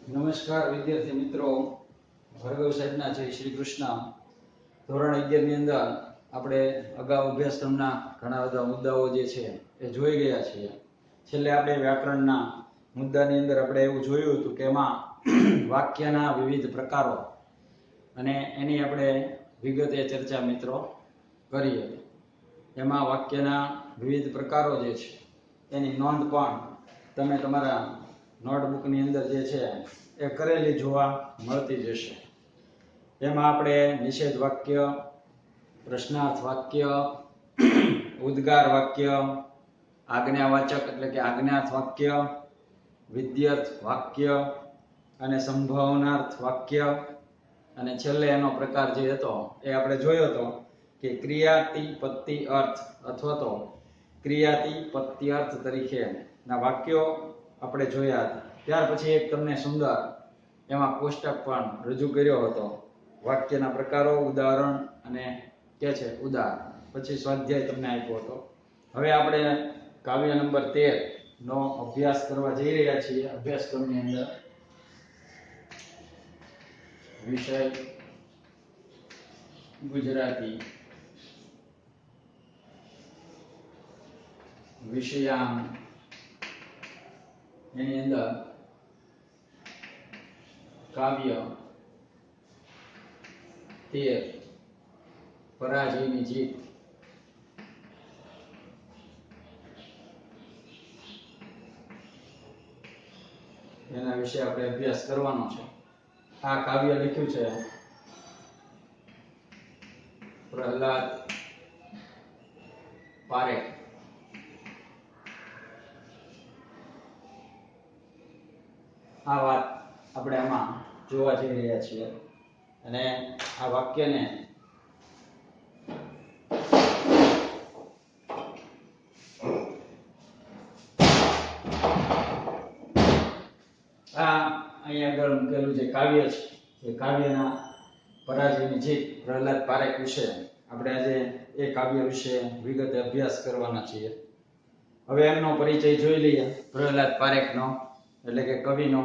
નમસ્કાર વિદ્યાર્થી મિત્રો, ભાર્ગવ સાહેબના જય શ્રી કૃષ્ણ. ધોરણ 11 ની અંદર આપણે અગાઉ અભ્યાસક્રમના ઘણા બધા મુદ્દાઓ જે છે એ જોઈ ગયા છીએ. છેલ્લે આપણે વ્યાકરણના મુદ્દાની અંદર આપણે એવું જોયું હતું કે એમાં વાક્યના વિવિધ પ્રકારો અને એની આપણે વિગતે ચર્ચા મિત્રો કરી હતી. એમાં વાક્યના વિવિધ પ્રકારો જે છે એની નોંધ પણ તમે તમારા નોટબુકની અંદર જે છે એ કરેલી જોવા મળતી જશે. એમાં આપણે નિષેધ વાક્ય, પ્રશ્નાર્થ વાક્ય, ઉદ્ગાર વાક્ય, આજ્ઞાવાચક એટલે કે આજ્ઞાર્થ વાક્ય, વિધ્યર્થ વાક્ય અને સંભાવનાર્થ વાક્ય અને છેલ્લે એનો પ્રકાર જે હતો એ આપણે જોયો હતો કે ક્રિયાતિપત્તિ અર્થ અથવા તો ક્રિયાતિપત્તિ અર્થ તરીકેના વાક્યો આપણે જોયા હતા. ત્યાર પછી એક તમને સુંદર એમાં કોષ્ટક પણ રજૂ કર્યો હતો, વાક્યના પ્રકારો, ઉદાહરણ અને કે છે ઉદાહરણ. પછી સ્વાધ્યાય તમને આપ્યો હતો. હવે આપણે કાવ્ય નંબર 13 નો અભ્યાસ કરવા જઈ રહ્યા છીએ. અભ્યાસક્રમની અંદર વિષય ગુજરાતી, વિષયાંગ, એની અંદર કાવ્ય 13 પરાજયની જીત. એના વિશે આપણે અભ્યાસ કરવાનો છે. આ કાવ્ય લખ્યું છે પ્રહલાદ પારેખ. આ વાત આપણે આમાં જોવા જઈ રહ્યા છીએ અને આ વાક્યને અહીંયા આગળ મૂકેલું જે કાવ્ય છે એ કાવ્યના પરાજયની જીત પ્રહલાદ પારેખ વિશે આપણે આજે એ કાવ્ય વિશે વિગતે અભ્યાસ કરવાના છીએ. હવે એમનો પરિચય જોઈ લઈએ પ્રહલાદ પારેખનો, એટલે કે કવિનો.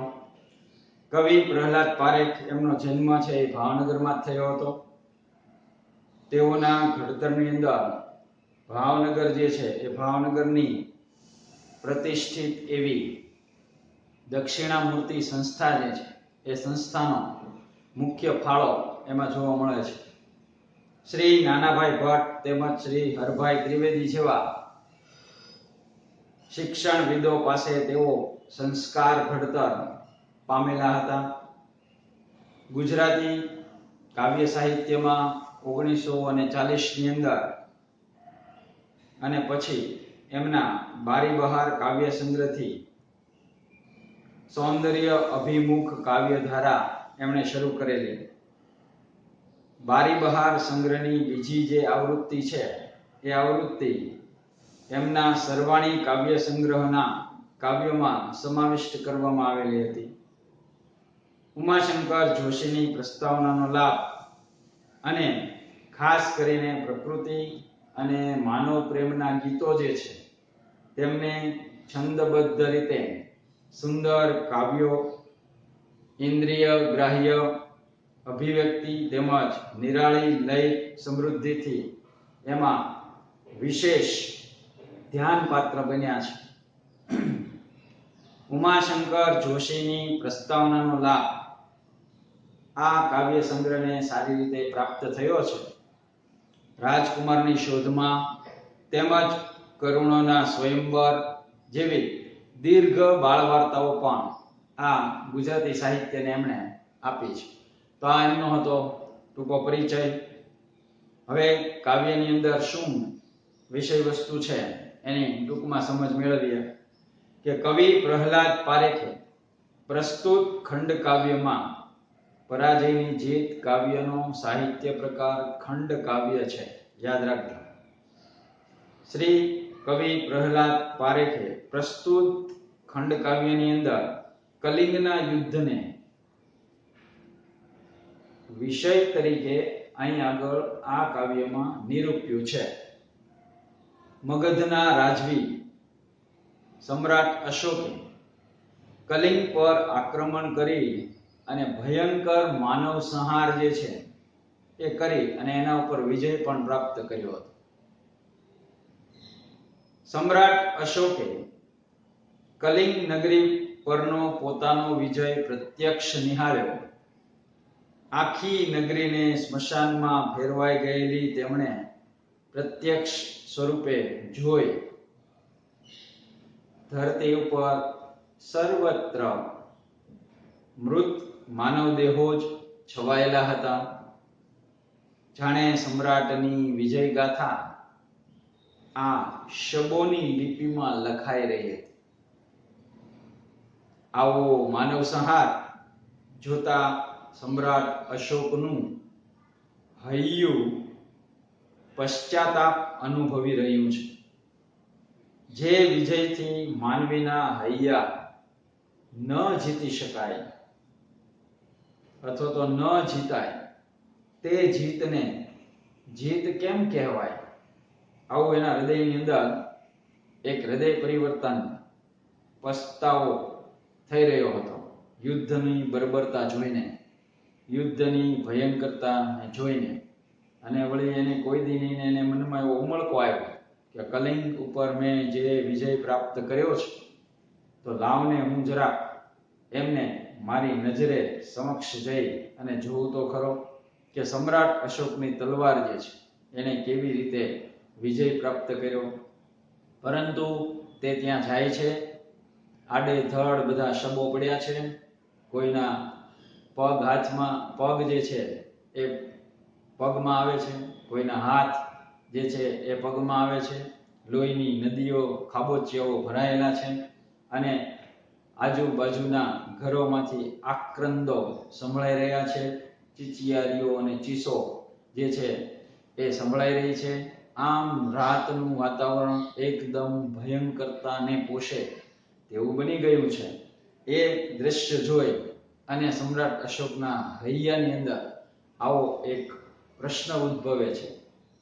કવિ પ્રહલાદ પારેખ, એમનો જન્મ છે એ ભાવનગરમાં થયો હતો. તેઓના ઘડતરની અંદર ભાવનગર જે છે એ ભાવનગરની પ્રતિષ્ઠિત એવી દક્ષિણામૂર્તિ સંસ્થા જે છે એ સંસ્થાનો મુખ્ય ફાળો એમાં જોવા મળે છે. શ્રી નાનાભાઈ ભટ્ટ તેમજ શ્રી હરભાઈ ત્રિવેદી જેવા શિક્ષણવિદો પાસે તેઓ સંસ્કાર ઘડતર પામેલા હતા. ગુજરાતી કાવ્ય સાહિત્યમાં 1940 ની અંદર અને પછી એમના બારી બહાર કાવ્ય સંગ્રહથી સૌંદર્ય અભિમુખ કાવ્ય ધારા એમણે શરૂ કરેલી. બારી બહાર સંગ્રહની બીજી જે આવૃત્તિ છે એ આવૃત્તિ એમના સરવાણી કાવ્ય સંગ્રહના કાવ્યોમાં સમાવિષ્ટ કરવામાં આવેલી હતી. ઉમાશંકર જોશીની પ્રસ્તાવનાનો લાભ અને ખાસ કરીને પ્રકૃતિ અને માનવ પ્રેમના ગીતો જે છે તેમને છંદબદ્ધ રીતે સુંદર કાવ્યો, ઇન્દ્રિય ગ્રાહ્ય અભિવ્યક્તિ તેમજ નિરાળી લય સમૃદ્ધિથી એમાં વિશેષ ધ્યાનપાત્ર બન્યા છે. ઉમાશંકર જોશીની પ્રસ્તાવનાનો લાભ આ કાવ્ય સંગ્રહને સારી રીતે પ્રાપ્ત થયો છે. રાજકુમારની શોધમાં તેમજ કરુણોના સ્વયંવર જેવી દીર્ઘ બાળ વાર્તાઓ પણ આ ગુજરાતી સાહિત્યને એમણે આપી છે. તો આ એમનો હતો ટૂંકો પરિચય. હવે કાવ્યની અંદર શું વિષય વસ્તુ છે એની ટૂંકમાં સમજ મેળવીએ કે કવિ પ્રહલાદ પારેખે પ્રસ્તુત ખંડ કાવ્યમાં પરાજયની જીત કાવ્યનો સાહિત્ય પ્રકાર ખંડ કાવ્ય છે, યાદ રાખજો. શ્રી કવિ પ્રહલાદ પારેખે પ્રસ્તુત ખંડ કાવ્યની અંદર કલિંગના યુદ્ધને વિષય તરીકે અહીં આગળ આ કાવ્યમાં નિરૂપ્યું છે. મગધના રાજવી સમ્રાટ અશોકે કલિંગ પર આક્રમણ કરી અને ભયંકર માનવ સંહાર જે છે એ કરી અને એના ઉપર વિજય પણ પ્રાપ્ત કર્યો હતો. સમ્રાટ અશોકે કલિંગ નગરી પરનો પોતાનો વિજય પ્રત્યક્ષ નિહાળ્યો. આખી નગરીને સ્મશાનમાં ફેરવાઈ ગયેલી તેમણે પ્રત્યક્ષ સ્વરૂપે જોઈ. ધરતી ઉપર સર્વત્ર મૃત માનવ દેહો જ છવાયેલા હતા. જાણે સમ્રાટની વિજય ગાથા આ શબોની લિપિમાં લખાઈ રહી હતી. આવો માનવ સંહાર જોતા સમ્રાટ અશોકનું હૈયું પશ્ચાતાપ અનુભવી રહ્યું છે. જે વિજયથી માનવીના હૈયા ન જીતી શકાય અથવા તો ન જીતાય તે જીતને જીત કેમ કહેવાય? આવું એના હૃદયની અંદર એક હૃદય પરિવર્તન પસ્તાવો થઈ રહ્યો હતો. યુદ્ધની બર્બરતા જોઈને, યુદ્ધની ભયંકરતા જોઈને, અને વળી એને કોઈ દી એને મનમાં એવો ઉમળકો આવ્યો કે કલિંગ ઉપર મેં જે વિજય પ્રાપ્ત કર્યો છે તો લાવને હું જરા એમને મારી નજરે સમક્ષ જઈ અને જોઉં તો ખરો કે સમ્રાટ અશોકની તલવાર જે છે એને કેવી રીતે વિજય પ્રાપ્ત કર્યો. પરંતુ તે ત્યાં જાય છે. આડેધડ બધા શબો પડ્યા છે. કોઈના પગ હાથમાં, પગ જે છે એ પગમાં આવે છે, કોઈના હાથ જે છે એ પગમાં આવે છે. લોહીની નદીઓ, ખાબોચિયાઓ ભરાયેલા છે અને આજુબાજુના ઘરોમાંથી આક્રંદો સંભળાઈ રહ્યા છે. ચીચિયારીઓ અને ચીસો જે છે એ સંભળાઈ રહી છે. આમ રાતનું વાતાવરણ એકદમ ભયંકરતાને પોષે તેવું બની ગયું છે. એ દ્રશ્ય જોઈ અને સમ્રાટ અશોકના હૈયાની અંદર આવો એક પ્રશ્ન ઉદ્ભવે છે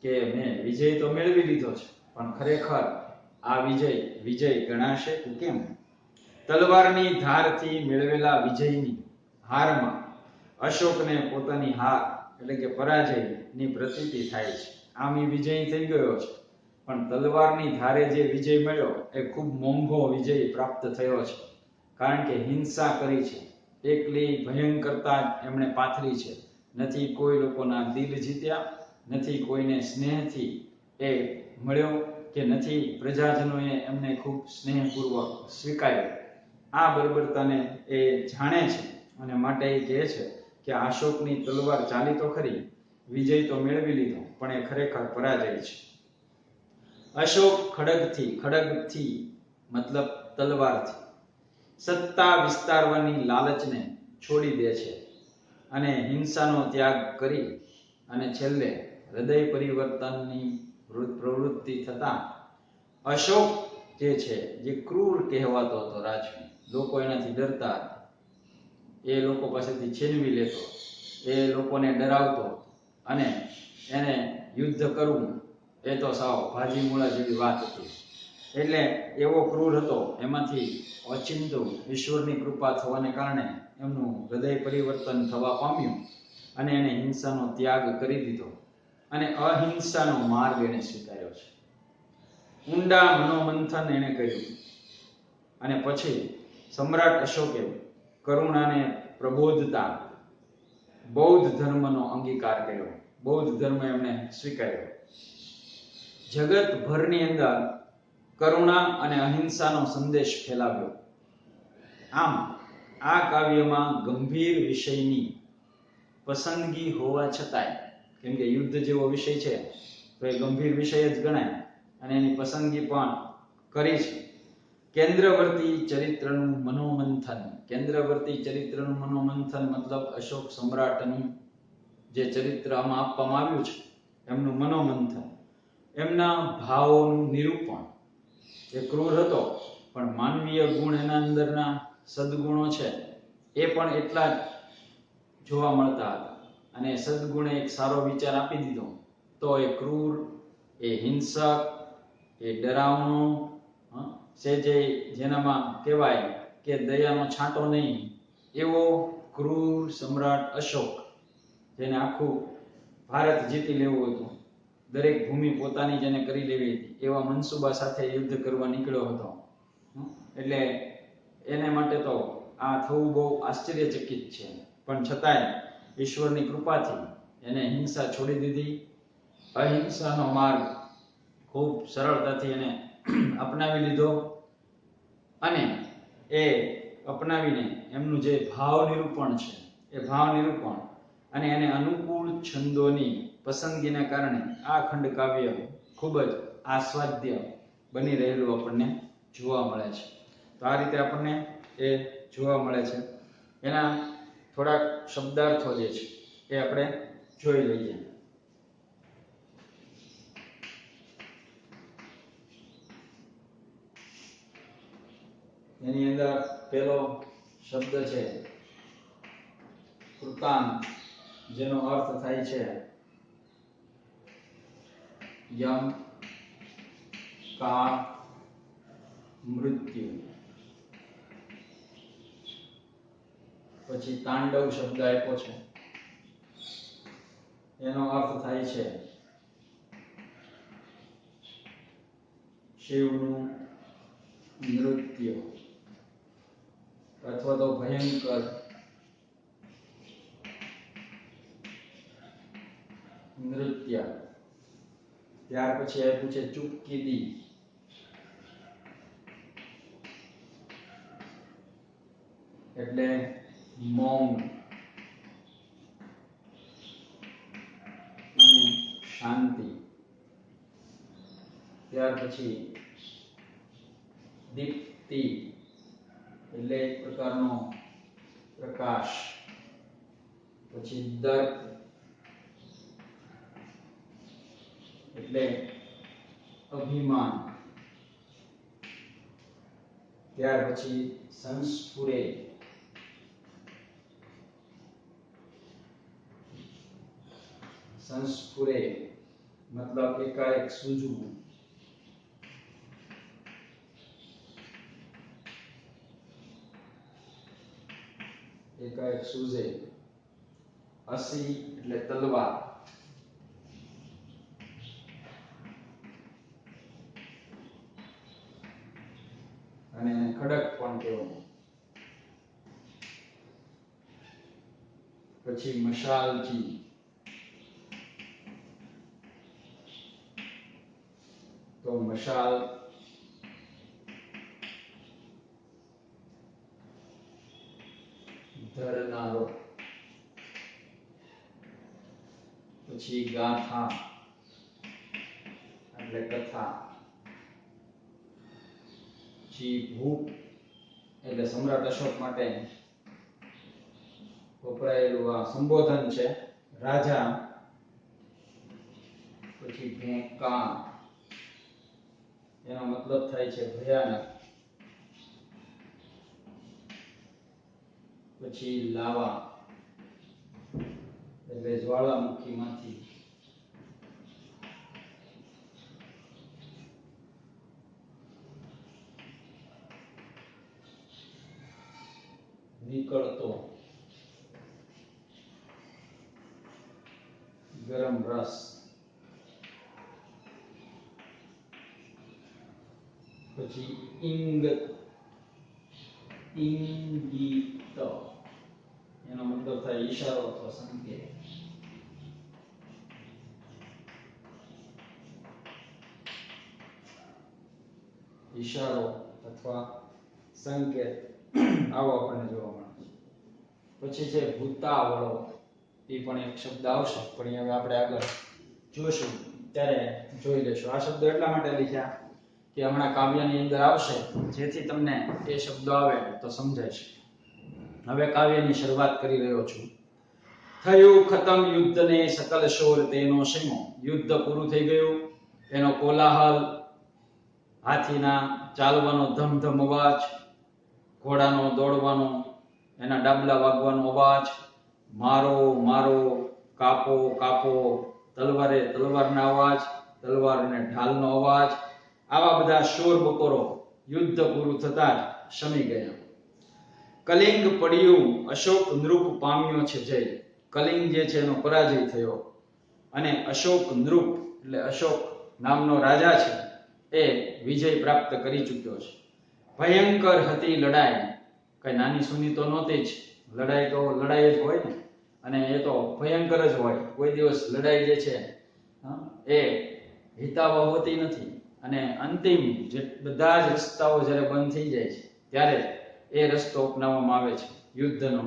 કે મેં વિજય તો મેળવી લીધો છે, પણ ખરેખર આ વિજય ગણાશે કે કેમ? તલવારની ધારથી મેળવેલા વિજયની હારમાં અશોકને પોતાની હાર એટલે કે પરાજયની પ્રતીતિ થાય છે. આમ એ વિજય થઈ ગયો છે, પણ તલવારની ધારે જે વિજય મળ્યો એ ખૂબ મોંઘો વિજય પ્રાપ્ત થયો છે. કારણ કે હિંસા કરી છે, એકલી ભયંકરતા એમણે પાથરી છે. નથી કોઈ લોકોના દિલ જીત્યા, નથી કોઈને સ્નેહથી એ મળ્યો, કે નથી પ્રજાજનોએ એમને ખૂબ સ્નેહપૂર્વક સ્વીકાર્યો. આ બર્બરતાને એ જાણે છે અને માટે એ કહે છે કે અશોકની તલવાર ચાલી તો ખરી, વિજય તો મેળવી લીધો, પણ એ ખરેખર પરાજય છે. અશોક ખડગથી મતલબ તલવારથી સત્તા વિસ્તારવાની લાલચને છોડી દે છે અને હિંસાનો ત્યાગ કરી અને છેલ્લે હૃદય પરિવર્તનની પ્રવૃત્તિ થતા અશોક જે છે, જે ક્રૂર કહેવાતો હતો રાજવી, લોકો એનાથી ડરતા હતા, એ લોકો પાસેથી છીનવી લેતો, એ લોકોને ડરાવતો અને એને યુદ્ધ કરવું એ તો સાવ ભાજી મૂળા જેવી વાત હતી. એટલે એવો ક્રૂર હતો. એમાંથી ઓચિંતું ઈશ્વરની કૃપા થવાને કારણે એમનું હૃદય પરિવર્તન થવા પામ્યું અને એને હિંસાનો ત્યાગ કરી દીધો અને અહિંસાનો માર્ગ એને સ્વીકાર્યો છે. ઊંડા મનોમંથન એને કર્યું અને પછી સમ્રાટ અશોકે કરુણાને પ્રબોધતા બૌદ્ધ ધર્મનો અંગીકાર કર્યો. બૌદ્ધ ધર્મ એમણે સ્વીકાર્યો. જગતભરની અંદર કરુણા અને અહિંસાનો સંદેશ ફેલાવ્યો. આમ આ કાવ્યમાં ગંભીર વિષયની પસંદગી હોવા છતાંય, કેમ કે યુદ્ધ જેવો વિષય છે તો એ ગંભીર વિષય જ ગણાય અને એની પસંદગી પણ કરી છે. કેન્દ્રવર્તી ચરિત્રનું મનોમંથન. કેન્દ્રવર્તી ચરિત્રનું મનોમંથન મતલબ અશોક સમ્રાટનું જે ચરિત્ર આમાં આપવામાં આવ્યું છે એમનું મનોમંથન, એમના ભાવોનું નિરૂપણ. એ ક્રૂર હતો પણ માનવીય ગુણ, એના અંદરના સદગુણો છે એ પણ એટલા જ જોવા મળતા હતા અને સદગુણે એક સારો વિચાર આપી દીધો તો એ ક્રૂર, એ હિંસક, એ ડરાવણો છે, જેનામાં કહેવાય કે દયાનો છાંટો નહીં એવો ક્રૂર સમ્રાટ અશોક, જેને આખું ભારત જીતી લેવું હતું, દરેક ભૂમિ પોતાની જેને કરી લેવી હતી, એવા મનસુબા સાથે યુદ્ધ કરવા નીકળ્યો હતો. એટલે એને માટે તો આ થવું બહુ આશ્ચર્યચકિત છે. પણ છતાંય ઈશ્વરની કૃપાથી એને હિંસા છોડી દીધી. અહિંસાનો માર્ગ ખૂબ સરળતાથી એને અપનાવી લીધો અને એ અપનાવીને એમનું જે ભાવ નિરૂપણ છે એ ભાવ નિરૂપણ અને એને અનુકૂળ છંદોની પસંદગીના કારણે આ ખંડ કાવ્ય ખૂબ જ આસ્વાદ્ય બની રહેલું આપણને જોવા મળે છે. તો આ રીતે આપણને એ જોવા મળે છે. એના થોડાક શબ્દાર્થો જે છે એ આપણે જોઈ લઈએ. એની અંદર પહેલો શબ્દ છે કૃતાંત, જેનો અર્થ થાય છે યમ, કાળ, મૃત્યુ. પછી તાંડવ શબ્દ આપ્યો છે, એનો અર્થ થાય છે શિવનું નૃત્ય અથવા તો ભયંકર નૃત્ય. ત્યાર પછી આપ્યું છે ચૂપકીદી, એટલે મૌન અને શાંતિ. ત્યાર પછી દીપ્તિ, એટલે એક પ્રકારનો પ્રકાશ. પછી દર્પ, એટલે અભિમાન. ત્યાર પછી સંસ્ફુરે, સંસ્ફુરે મતલબ એકાએક સૂઝવું. એકાએક સૂઝે. અસી એટલે તલવાર. અને ખડક પણ કહેવાય. પછી મશાલજી, તો મશાલ ધરનારો. પછી ગાથા એટલે કથા. પછી ભૂપ એટલે સમ્રાટ અશોક માટે વપરાયેલું આ સંબોધન છે, રાજા. પછી ભેંકા, એનો મતલબ થાય છે ભયાનક. પછી લાવા એટલે જ્વાળામુખીમાંથી. નીકળતો ગરમ રસ. પછી ઇંગત, ઇંગિત, એનો મતલબ થાય ઈશારો અથવા સંકેત. ઈશારો અથવા સંકેત, આવો આપણને જોવા મળે છે. પછી છે ભૂતાવળો, એ પણ એક શબ્દ આવશે, પણ હવે આપણે આગળ જોઈશું ત્યારે જોઈ લેશું. આ શબ્દ એટલા માટે લખ્યા કે હમણાં કાવ્યની અંદર આવશે, જેથી તમને એ શબ્દો આવે તો સમજાય છે. હવે કાવ્યની શરૂઆત કરી રહ્યો છું. થયું ખતમ યુદ્ધને સકલ શોર તેનો શેમો. યુદ્ધ પૂરું થઈ ગયું, એનો કોલાહલ, હાથીના ચાલવાનો ધમધમ અવાજ, ઘોડાનો દોડવાનો, એના ડાબલા વાગવાનો અવાજ, મારો મારો, કાપો કાપો, તલવારે તલવારના અવાજ, તલવાર અને ઢાલનો અવાજ, આવા બધા શોર બકોરો યુદ્ધ પૂરું થતા જ શમી ગયા. કલિંગ પડ્યું અશોક નૃપ પામ્યો છે જય. કલિંગ જે છે એનો પરાજય થયો અને અશોક નૃપ એટલે અશોક નામનો રાજા છે એ વિજય પ્રાપ્ત કરી ચૂક્યો છે. ભયંકર હતી લડાઈ, કઈ નાની સૂની તો નહોતી જ, લડાઈ તો લડાઈ જ હોય ને, અને એ તો ભયંકર જ હોય. કોઈ દિવસ લડાઈ જે છે એ હિતાવહ હોતી નથી, અને અંતિમ જે બધા જ રસ્તાઓ જ્યારે બંધ થઈ જાય છે ત્યારે એ રસ્તો અપનાવવામાં આવે છે યુદ્ધનો.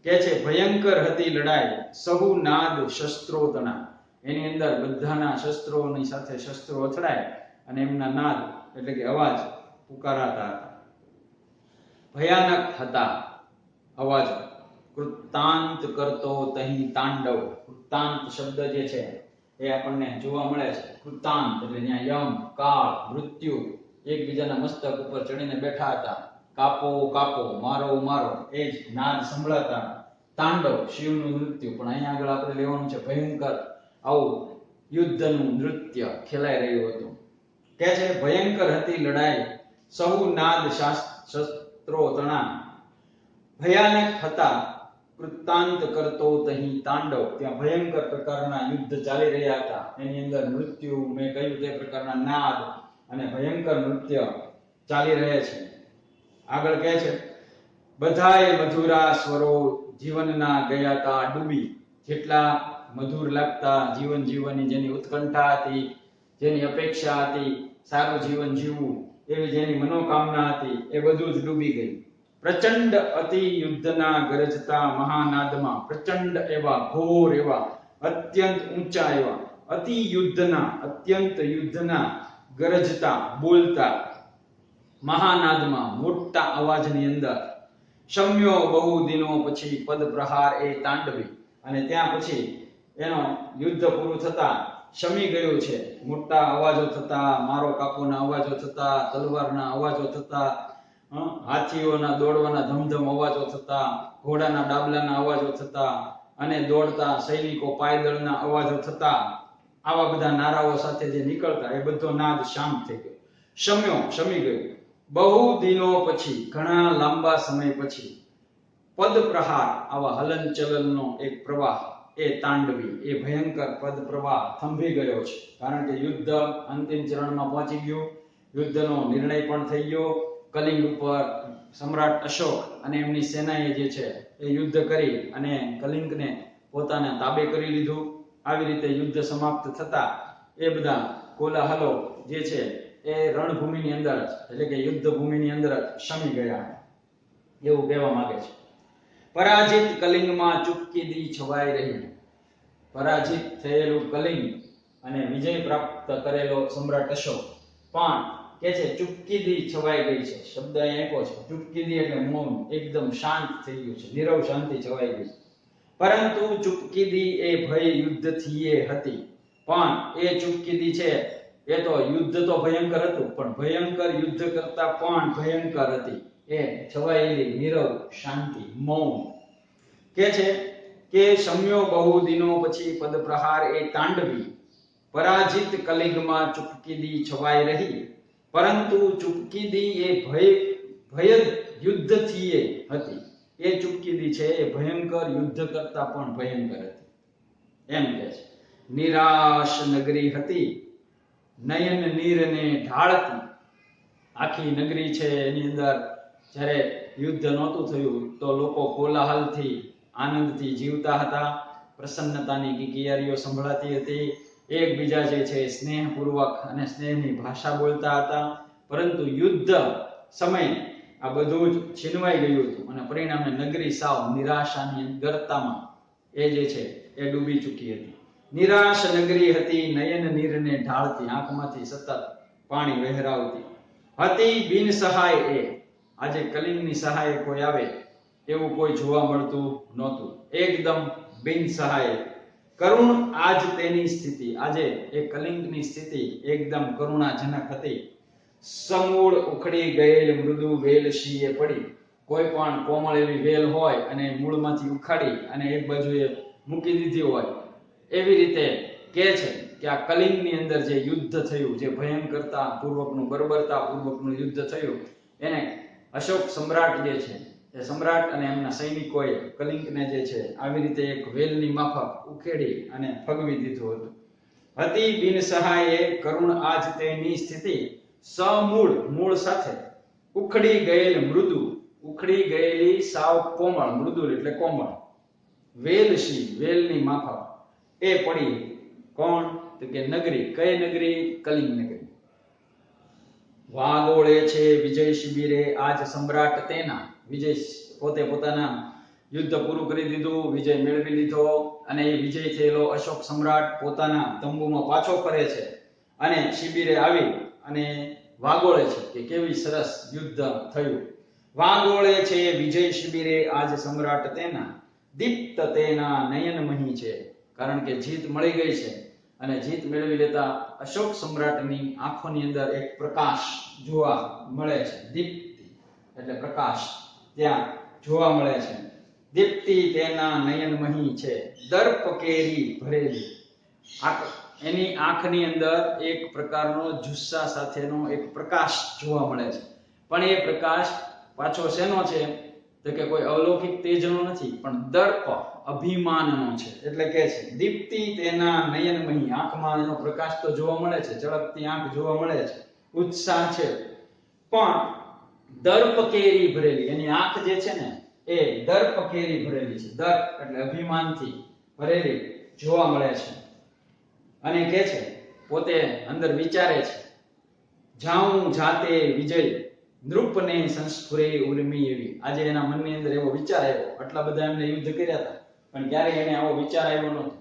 કે છે ભયંકર હતી લડાઈ સહુ નાદ શસ્ત્રો તણા, એની અંદર બધાના શસ્ત્રોની સાથે શસ્ત્રો અથડાય અને એમના નાદ એટલે કે અવાજ પુકારાતા હતા. ભયાનક હતા અવાજ. કૃતાંત કરતો તહીં તાંડવ. કૃતાંત શબ્દ જે છે એ આપણને જોવા મળે છે. કૃતાંત એટલે ત્યાં યમ, કાળ, મૃત્યુ એકબીજાના મસ્તક ઉપર ચડીને બેઠા હતા. કાપો કાપો, મારો મારો, એ જ નાદ સંભળાતા. તાંડવ શિવનું નૃત્ય, પણ અહીંયા આગળ આપણે લેવાનું છે ભયંકર. આવું યુદ્ધનું નૃત્ય ખેલાઈ રહ્યું હતું. કે છે ભયંકર હતી લડાઈ સહુ નાદ શસ્ત્રો તણા. ભયાનક હતા કૃતાંત કરતો તહીં તાંડવ, ત્યાં ભયંકર પ્રકારના યુદ્ધ ચાલી રહ્યા હતા. એની અંદર મૃત્યુ, મેં કહ્યું તે પ્રકારના નાદ અને ભયંકર નૃત્ય ચાલી રહે છે. આગળ કહે છે બધાય મધુરા સ્વરો જીવનના ગયા તા ડૂબી. જેટલા મધુર લાગતા જીવન જીવવાની જેની ઉત્કંઠા હતી, જેની અપેક્ષા હતી, સારું જીવન જીવવું એવી જેની મનોકામના હતી, એ બધું જ ડૂબી ગઈ. પ્રચંડ અતિ યુદ્ધના ગરજતા મહાનાદમાં, પ્રચંડ એવા, ઘોર એવા, અત્યંત ઊંચા એવા, અતિ યુદ્ધના, અત્યંત યુદ્ધના, ગરજતા બોલતા, મહાનાદમાં મોટા અવાજની અંદર, શમ્યો બહુ દિનો પછી પદ પ્રહાર એ તાંડવી, અને ત્યાં પછી એનો યુદ્ધ પૂરું થતા શમી ગયું છે. મોટા અવાજો થતા, મારો કાપોના અવાજો થતા, તલવારના અવાજો થતા, હાથીઓના દોડવાના ધમધમ અવાજો થતા, ઘોડાના ડાબલાના અવાજો થતા, અને દોડતા સૈનિકો પાયદળના અવાજો થતા, આવા બધા નારાઓ સાથે જે નીકળતા એ બધો નાદ શાંત થઈ ગયો. શમ્યો શમી ગયો. બહુ દિનો પછી, ઘણા લાંબા સમય પછી, પદ પ્રહાર આવા હલનચલનનો એક પ્રવાહ એ તાંડવી, એ ભયંકર પદ પ્રવાહ થંભી ગયો છે. કારણ કે યુદ્ધ અંતિમ ચરણમાં પહોંચી ગયું, યુદ્ધનો નિર્ણય પણ થઈ ગયો. કલિંગ ઉપર સમ્રાટ અશોક અને એમની સેનાએ જે છે એ યુદ્ધ કરી અને કલિંગને પોતાના તાબે કરી લીધું. આવી રીતે યુદ્ધ સમાપ્ત થતા એ બધા કોલાહલો જે છે એ રણભૂમિની અંદર જ એટલે કે યુદ્ધ ભૂમિની અંદર જ શમી ગયા એવું કહેવા માંગે છે. પરાજિત કલિંગમાં ચૂપકીદી છવાઈ રહી. પરાજિત થયેલું કલિંગ અને વિજય પ્રાપ્ત કરેલો સમ્રાટ અશોક પણ કે છે ચૂપકીદી છવાઈ ગઈ છે. શબ્દ અહીં આપ્યો છે ચૂપકીદી એટલે મૌન, એકદમ શાંત થઈ ગયું છે, નીરવ શાંતિ છવાઈ ગઈ છે. પરંતુ ચૂપકીદી એ ભય યુદ્ધથી એ હતી, પણ એ ચૂપકીદી છે એ તો યુદ્ધ તો ભયંકર હતું, પણ ભયંકર યુદ્ધ કરતા પણ ભયંકર હતી એ છવાયેલી નીરવ શાંતિ, મૌન. કે છે કે શમ્યો બહુ દિનો પછી પદ પ્રહાર એ તાંડવી. પરાજિત કલિંગમાં ચૂપકીદી છવાઈ રહી, પરંતુ ચૂપકીદી એ ભય યુદ્ધથી એ હતી. એ ચૂપકીદી છે એ ભયંકર યુદ્ધ કરતા પણ ભયંકર હતી એમ કહે છે. નિરાશ નગરી હતી નયન નીરને ઢાળતી. આખી નગરી છે એની અંદર જ્યારે યુદ્ધ નહોતું થયું તો લોકો કોલાહલથી, આનંદથી જીવતા હતા. પ્રસન્નતાની કિકિયારીઓ સંભળાતી હતી. એકબીજા જે છે સ્નેહપૂર્વક અને સ્નેહની ભાષા બોલતા હતા. પરંતુ યુદ્ધ સમયે આ બધું જ છીનવાઈ ગયું હતું અને પરિણામે નગરી સાવ નિરાશાની ગર્તામાં એ જે છે એ ડૂબી ચૂકી હતી. નિરાશ નગરી હતી નયન નીરને ઢાળતી. આંખમાંથી સતત પાણી વહેરાવતી હતી. બિન સહાય એ, આજે કલિંગની સહાય કોઈ આવે એવું કોઈ જોવા મળતું નહોતું. એકદમ બિન સહાય, કરુણ આજ તેની સ્થિતિ. આજે એ કલિંગની સ્થિતિ એકદમ કરુણાજનક હતી. સમૂળ ઉખડી ગયેલ મૃદુ વેલ શીએ પડી. કોઈ પણ કોમળ એવી વેલ હોય અને મૂળમાંથી ઉખાડી અને એક બાજુએ મૂકી દીધી હોય એવી રીતે કહે છે કે આ કલિંગની અંદર જે યુદ્ધ થયું, જે ભયંકરતા પૂર્વકનું, બર્બરતા પૂર્વકનું યુદ્ધ થયું, એને અશોક સમ્રાટ જે છે એ સમ્રાટ અને એમના સૈનિકોએ કલિંગને જે છે આવી રીતે એક વેલની માફક ઉખેડી અને ફગવી દીધું હતું. અતિ બિન સહાયે કરુણ આજ તેની સ્થિતિ, સમૂળ મૂળ સાથે, ઉખડી ગયેલ મૃદુ, ઉખડી ગયેલી સાવ કોમળ, મૃદુલ એટલે કોમળ, વેલશી વેલની માફક, એ પડી કોણ? તો કે નગરી. કઈ નગરી? કલિંગ નગરી. વાગોળે છે વિજય શિબિરે આજ સમ્રાટ તેના, વિજય પોતે પોતાના યુદ્ધ પૂરું કરી દીધું, વિજય મેળવી લીધો અને એ વિજય થયેલો અશોક સમ્રાટ પોતાના તંબુમાં પાછો ફરે છે અને શિબિરે આવી અને વાગોળે છે કે કેવી સરસ યુદ્ધ થયું. વાગોળે છે વિજય શિબિરે આજ સમ્રાટ તેના, દીપ્ત તેના નયનમહી છે, કારણ કે જીત મળી ગઈ છે અને જીત મેળવી લેતા અશોક સમ્રાટની આંખોની અંદર એક પ્રકાશ જોવા મળે છે. દીપ્તિ એટલે પ્રકાશ ત્યાં જોવા મળે છે. દીપ્તિ તેના નયનમહી છે, દર્પ કેરી ભરેલી, એની આંખની અંદર એક પ્રકારનો જુસ્સા સાથેનો એક પ્રકાશ જોવા મળે છે. પણ એ પ્રકાશ પાછો શેનો છે? તો કે કોઈ અલૌકિક તેજનો નથી, પણ દર્પ અભિમાનનો છે. એટલે કે છે દીપ્તિ તેના નયનમહી, આંખમાં એનો પ્રકાશ તો જોવા મળે છે, ચળકતી આંખ જોવા મળે છે, ઉત્સાહ છે, પણ દર્પ કેરી ભરેલી, એની આંખ જે છે ને એ દર્પ કેરી ભરેલી છે. દર્પ એટલે અભિમાનથી ભરેલી જોવા મળે છે. અને કે છે પોતે અંદર વિચારે છે, જાઉં જાતે વિજય નૃપને સંસ્ફુરે ઉર્મી એવી. આજે એના મનની અંદર એવો વિચાર આવ્યો, આટલા બધા એમને યુદ્ધ કર્યા હતા પણ ક્યારેય એને આવો વિચાર આવ્યો નહોતો.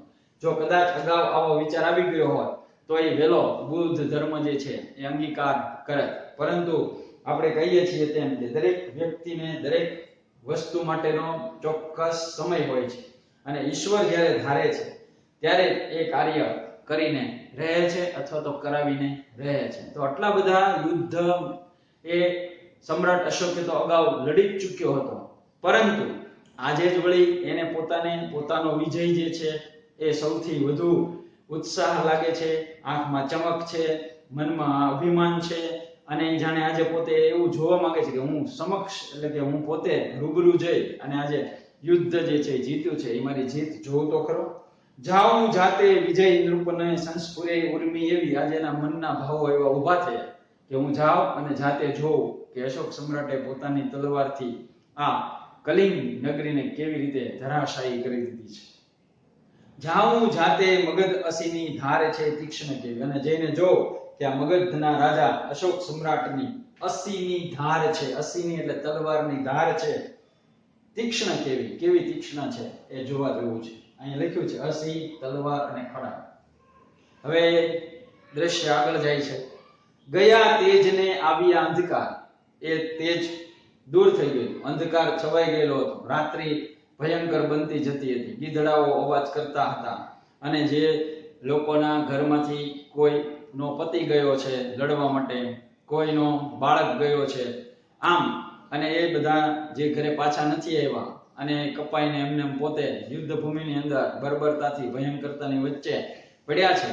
જો કદાચ અગાઉ આવો વિચાર આવી ગયો હોત તો એ વેલો બુદ્ધ ધર્મ જે છે એ અંગીકાર કરે. પરંતુ આપણે કહીએ છીએ તેમ કે દરેક વ્યક્તિને દરેક વસ્તુ માટેનો ચોક્કસ સમય હોય છે અને ઈશ્વર જ્યારે ધારે છે ત્યારે એ કાર્ય કરીને રહે છે અથવા તો કરાવીને રહે છે. તો આટલા બધા યુદ્ધ એ સમ્રાટ અશોકે તો અગાઉ લડી ચૂક્યો હતો, પરંતુ આજે જ વળી એને પોતાનો વિજય જે છે એ સૌથી વધુ ઉત્સાહ લાગે છે, આંખમાં ચમક છે, મનમાં અભિમાન છે અને જાણે આજે પોતે એવું જોવા માંગે છે કે હું સમક્ષ એટલે કે હું પોતે રૂબરૂ જઈ અને આજે યુદ્ધ જે છે જીત્યું છે એ મારી જીત જોઉં તો ખરો. જાઉં જાતે વિજય નૃપને સંસ્ફુરે ઉર્મી એવી. આજે એના મનના ભાવો એવા ઉભા થયા કે હું જાઉં અને જાતે જોઉં કે અશોક સમ્રાટે પોતાની તલવારથી આ કલિંગ નગરીને કેવી રીતે ધરાશાયી કરી દીધી છે. જાઉં જાતે મગધ અસીની ધાર છે તીક્ષ્ણ કેવી. અને જઈને જો કે આ મગધના રાજા અશોક સમ્રાટની અસીની ધાર છે, અસીની એટલે તલવારની ધાર છે, તીક્ષ્ણ કેવી, કેવી તીક્ષ્ણ છે એ જોવા જેવું છે. અહીં લખ્યું છે અસી, તલવાર અને ખડા. હવે દ્રશ્ય આગળ જાય છે. ગયા તેજને આવ્યા અંધકાર, એ તેજ દૂર થઈ ગયું, અંધકાર છવાઈ ગયેલો હતો, રાત્રિ ભયંકર બનતી જતી હતી, ગીધડાઓ અવાજ કરતા હતા અને જે લોકોના ઘરમાંથી કોઈનો પતિ ગયો છે લડવા માટે, કોઈનો બાળક ગયો છે આમ, અને એ બધા જે ઘરે પાછા નથી આવ્યા અને કપાઈને એમને પોતે યુદ્ધ ભૂમિની અંદર બર્બરતાથી ભયંકરતાની વચ્ચે પડ્યા છે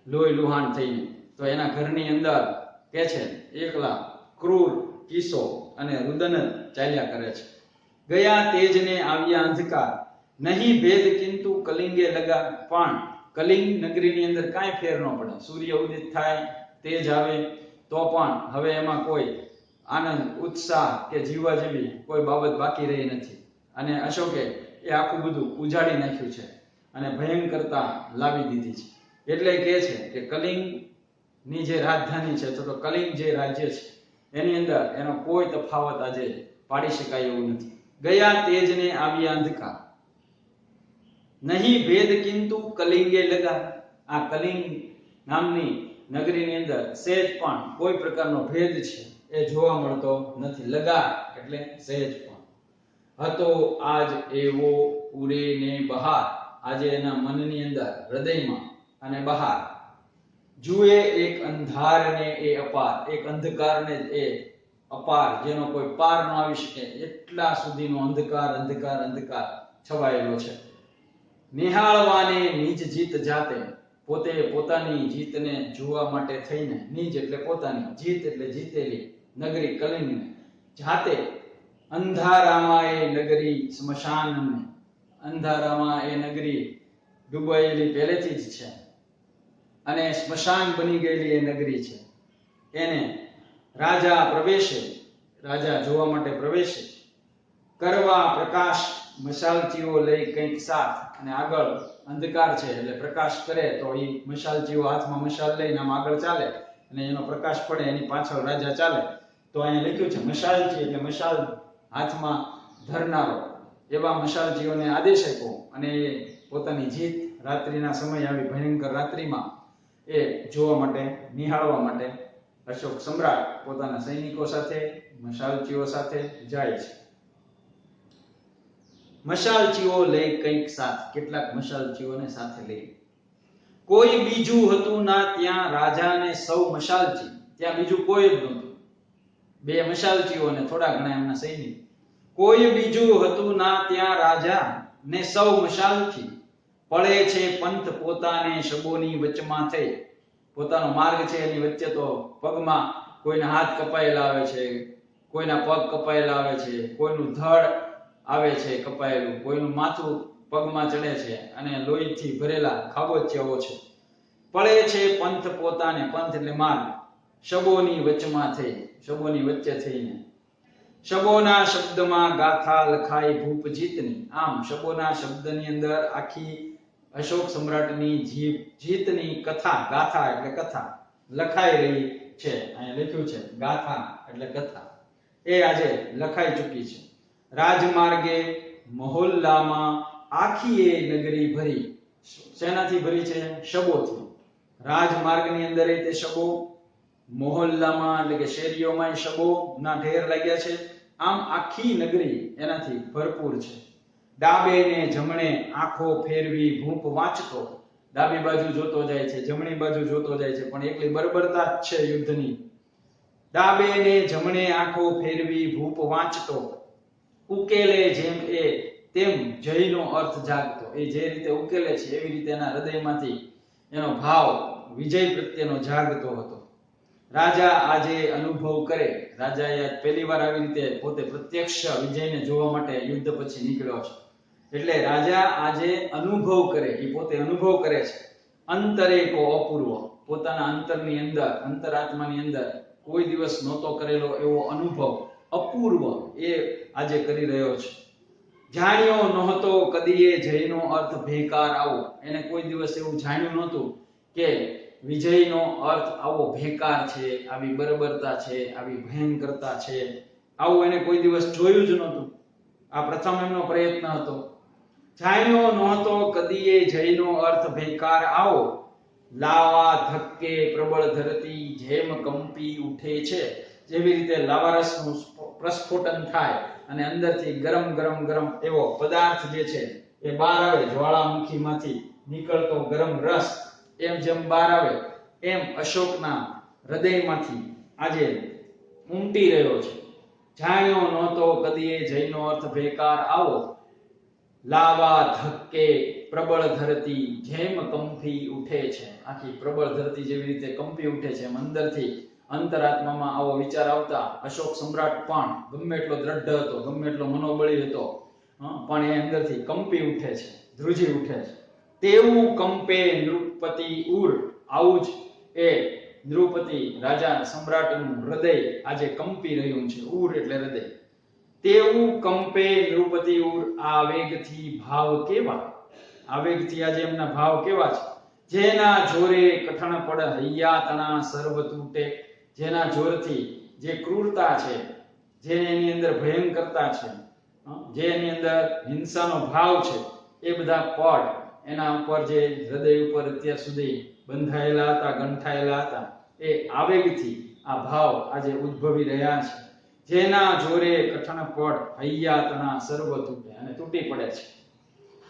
લોહી લુહાણ થઈને, તો એના ઘરની અંદર કે છે એકલા ક્રૂર કિસ્સો અને રુદન ચાલ્યા કરે છે. ગયા તેજને આવ્યા અંધકાર, નહીં ભેદ કિંતુ કલિંગે લગા. પણ કલિંગ નગરીની અંદર કાંઈ ફેર ન પડે. સૂર્ય ઉદિત થાય, તેજ આવે તો પણ હવે એમાં કોઈ આનંદ, ઉત્સાહ કે જીવવા જેવી કોઈ બાબત બાકી રહી નથી. અને અશોકે એ આખું બધું ઉજાડી નાખ્યું છે અને ભયંકરતા લાવી દીધી છે. એટલે કહે છે કે કલિંગની જે રાજધાની છે તો કલિંગ જે રાજ્ય છે એની અંદર એનો કોઈ તફાવત આજે પાડી શકાય એવું નથી. ગયા તેજને આવ્યા અંધકાર, નહીં ભેદ કિંતુ કલિંગે લગા. આ કલિંગ નામની નગરીની અંદર સહેજ પણ કોઈ પ્રકારનો ભેદ છે એ જોવા મળતો નથી. લગા એટલે સહેજ પણ. હતો આજ એવો ઉરે ને બહાર, આજે એના મનની અંદર, હૃદયમાં અને બહાર. જુએ એક અંધારને એ અપાર, એક અંધકારને એ અપાર, જેનો કોઈ પાર ન આવી શકે એટલા સુધીનો અંધકાર અંધકાર અંધકાર છવાયેલો છે. નિહાળવાને નિજ જીત જાતે, પોતે પોતાની જીતને જોવા માટે થઈને, નિજ એટલે પોતાની, જીત એટલે જીતેલી નગરી કલિંગને જાતે અંધારામાં એ નગરી સ્મશાન, અંધારામાં એ નગરી ડૂબાયેલી પહેલેથી જ છે અને સ્મશાન બની ગયેલી એ નગરી છે. એને રાજા પ્રવેશે, રાજા જોવા માટે પ્રવેશે. કરવા પ્રકાશ મશાલચીઓ લઈ કંઈક સાથ, અને આગળ અંધકાર છે એટલે પ્રકાશ કરે તો એ મશાલચીઓ હાથમાં મશાલ લઈને આમ આગળ ચાલે અને એનો પ્રકાશ પડે એની પાછળ રાજા ચાલે. તો અહીંયા લખ્યું છે મશાલચી એટલે મશાલ હાથમાં ધરનારો. એવા મશાલચીઓને આદેશ આપ્યો અને પોતાની જીત રાત્રિના સમયે આવી ભયંકર રાત્રિમાં એ જોવા માટે, નિહાળવા માટે અશોક સમ્રાટ પોતાના સૈનિકો સાથે, મશાલચીઓ સાથે જાય છે. મશાલચીઓ લઈ કંઈક સાથ, કેટલાક મશાલચીઓને સાથે લઈ. કોઈ બીજું હતું ના ત્યાં રાજા ને સૌ મશાલચી, ત્યાં બીજું કોઈ જ નહોતું. બે મશાલચીઓ અને થોડા ઘણા એમના સૈનિક. કોઈ બીજું હતું ના ત્યાં રાજા ને સૌ મશાલચી. પડે છે પંથ પોતાને શબોની વચમાં થઈ. પોતાનો માર્ગ છે એની વચ્ચે તો પગમાં કોઈના હાથ કપાયેલા આવે છે, કોઈના પગ કપાયેલા આવે છે, કોઈનું ધડ આવે છે કપાયેલું, કોઈનું માથું પગમાં ચડે છે અને લોહીથી ભરેલા ખાબોચિયાઓ છે. પડે છે પંથ પોતાને, પંથ એટલે માર્ગ, શબોની વચમાં થઈ, શબોની વચ્ચે થઈને. શબોના શબ્દમાં ગાથા લખાઈ ભૂપ જીતની. આમ શબોના શબ્દની અંદર આખી અશોક સમ્રાટની જીતની કથા, ગાથા એટલે કથા, લખાઈ રહી છે. અહીંયા લખ્યું છે ગાથા એટલે કથા, એ આજે લખાઈ ચૂકી છે. રાજમાર્ગે મહોલ્લામાં આખી એ નગરી ભરી. શેનાથી ભરી છે? શબોથી. રાજમાર્ગની અંદર તે શબો, મહોલ્લામાં એટલે કે શેરીઓમાં શબોના ઢેર લાગ્યા છે. આમ આખી નગરી એનાથી ભરપૂર છે. ડાબે ને જમણે આંખો ફેરવી ભૂપ વાંચતો. ડાબી બાજુ જોતો જાય છે, જમણી બાજુ જોતો જાય છે, પણ એકલી બર્બરતા જ છે યુદ્ધની. ડાબે ને જમણે આંખો ફેરવી ભૂપ વાંચતો. ઉકેલે જેમ એ તેમ જયનો અર્થ જાગતો. એ જે રીતે ઉકેલે છે એવી રીતે એના હૃદયમાંથી એનો ભાવ વિજય પ્રત્યેનો જાગતો હતો. રાજા આજે અનુભવ કરે. રાજાએ પહેલી વાર આવી રીતે પોતે પ્રત્યક્ષ વિજયને જોવા માટે યુદ્ધ પછી નીકળ્યો છે. એટલે રાજા આજે અનુભવ કરે, એ પોતે અનુભવ કરે છે. અંતરે કો અપૂર્વ, પોતાના અંતરની અંદર, અંતરાત્માની અંદર કોઈ દિવસ નહોતો કરેલો એવો અનુભવ અપૂર્વ એ આજે કરી રહ્યો છે. જાણ્યો નહોતો કદીએ જયનો અર્થ ભેકાર આવો. એને કોઈ દિવસ એવું જાણ્યું નહોતું કે વિજયનો અર્થ આવો ભેકાર છે, આવી બર્બરતા છે, આવી ભયંકરતા છે. આવું એને કોઈ દિવસ જોયું જ નહોતું. આ પ્રથમ એમનો પ્રયત્ન હતો. જાણ્યો નહોતો કદીએ જયનો અર્થ ભેકાર આવો. લાવા ધક્કે પ્રબળ ધરતી જેમ કંપી ઉઠે છે. જેવી રીતે લાવારસનું પ્રસ્ફોટન થાય અને અંદરથી ગરમ ગરમ ગરમ એવો પદાર્થ જે છે એ બહાર આવે, જ્વાળામુખીમાંથી નીકળતો ગરમ રસ એમ જેમ બહાર આવે એમ અશોકના હૃદયમાંથી આજે ઉમટી રહ્યો છે. જાણ્યો નહોતો કદીએ જયનો અર્થ ભેકાર આવો. લાવા ધક્કે પ્રબળ ધરતી જેમ કંપી ઉઠે છે. આખી પ્રબળ ધરતી જેવી રીતે કંપી ઉઠે છે એમ અંદરથી અંતરાત્મામાં આવો વિચાર આવતા અશોક સમ્રાટ પણ ગમે એટલો દ્રઢ હતો, ગમે એટલો મનોબળી હતો, પણ એ અંદરથી કંપી ઉઠે છે, ધ્રુજી ઉઠે છે. તેવું કંપે નૃપતિ ઉર. આવું જ એ નૃપતિ રાજા સમ્રાટનું હૃદય આજે કંપી રહ્યું છે. ઉર એટલે હૃદય. તેવું કંપે નૃપતિ ઉર. આવેગથી ભાવ કેવા, આવેગથી આજે એમના ભાવ કેવા છે. જેના જોરે કઠણ પડ હૈયા તણા સર્વ તૂટે. જેના જોરથી જે ક્રૂરતા છે, જેની અંદર ભયંકરતા છે, જેની અંદર હિંસાનો ભાવ છે, એ બધા પડ એના ઉપર જે હૃદય ઉપર અત્યાર સુધી બંધાયેલા હતા, ગંઠાયેલા હતા, એ આવેગથી આ ભાવ આજે ઉદ્ભવી રહ્યા છે. જેના જોરે કઠણ પડ હૈયા તણા સર્વ તૂટે, અને તૂટી પડે છે.